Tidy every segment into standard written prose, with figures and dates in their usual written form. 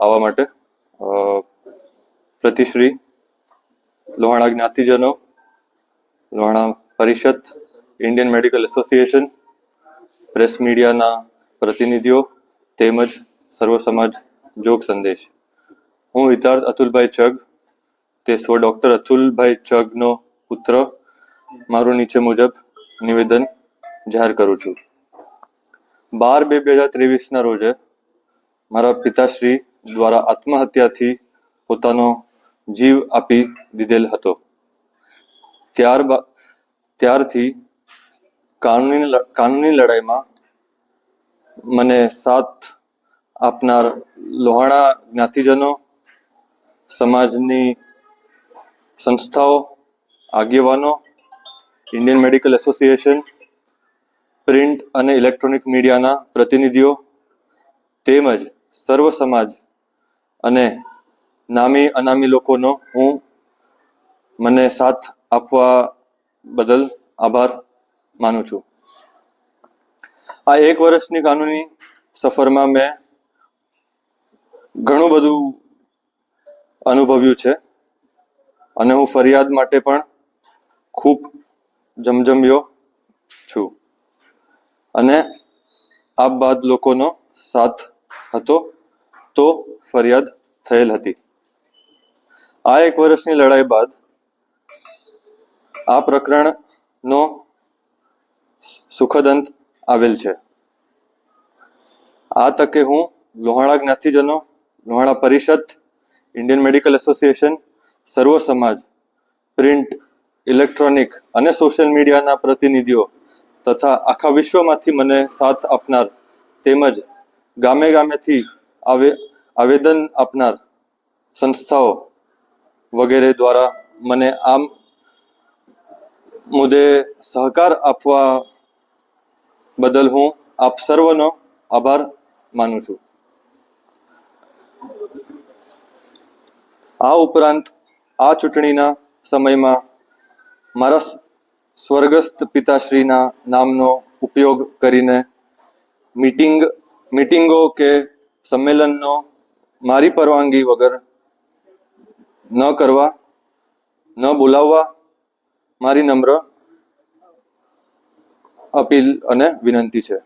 આવવા માટે પ્રતિશ્રી, લોહાણા જ્ઞાતિજનો, લોહાણા પરિષદ, ઇન્ડિયન મેડિકલ એસોસિએશન, પ્રેસ મીડિયાના પ્રતિનિધિઓ તેમજ સર્વ સમાજ જોગ સંદેશ. હું હિતાર્થ અતુલભાઈ ચગ, તે સ્વ ડૉક્ટર અતુલભાઈ ચગનો પુત્ર, મારું નીચે મુજબ નિવેદન જાહેર કરું છું. 12/2/2023ના રોજે મારા પિતાશ્રી દ્વારા આત્મહત્યાથી પોતાનો જીવ આપી દીધેલ હતો. ત્યારથી કાનૂની લડાઈમાં મને સાથ આપનાર લોહાણા જ્ઞાતિજનો, સમાજની સંસ્થાઓ, આગેવાનો, ઇન્ડિયન મેડિકલ એસોસિએશન, પ્રિન્ટ અને ઇલેક્ટ્રોનિક મીડિયાના પ્રતિનિધિઓ તેમજ સર્વ સમાજ અને નામી અનામી લોકોનો હું મને સાથ આપવા બદલ આભાર માનું છું. આ 1 વર્ષની કાનૂની સફરમાં મેં ઘણું બધું અનુભવ્યું છે અને હું ફરિયાદ માટે પણ ખૂબ જમજમ્યો છું અને આ બાદ લોકોનો સાથ હતો તો ફરિયાદ થયેલ હતી. આ 1 વર્ષની લડાઈ બાદ આ પ્રકરણનો સુખદ અંત આવેલ છે. આ તકે હું લોહાણા જ્ઞાતિજનો, લોહાણા પરિષદ, ઇન્ડિયન મેડિકલ એસોસિએશન, સર્વ સમાજ, પ્રિન્ટ, ઇલેક્ટ્રોનિક અને સોશિયલ મીડિયાના પ્રતિનિધિઓ તથા આખા વિશ્વમાંથી મને સાથ આપનાર તેમજ ગામે ગામેથી આવેદન આપનાર સંસ્થાઓ વગેરે દ્વારા મને આમ મુદ્દે સહકાર આપવા બદલ હું આપ સર્વનો આભાર માનું છું. આ ઉપરાંત આ ચૂંટણીના સમયમાં મારા સ્વર્ગસ્થ પિતાશ્રીના નામનો ઉપયોગ કરીને મીટિંગો કે સંમેલનનો મારી પરવાનગી વગર ન કરવા, ન બોલાવવા મારી નમ્ર અપીલ અને વિનંતી છે.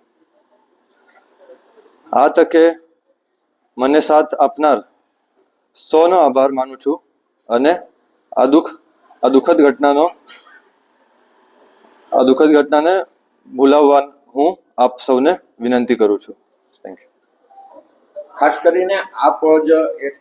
આ તકે મને સાથ આપનાર સૌનો આભાર માનું છું અને આ દુઃખદ ઘટનાને ભૂલાવવા હું આપ સૌને વિનંતી કરું છું. Thank you. ખાસ કરીને આપ જ એક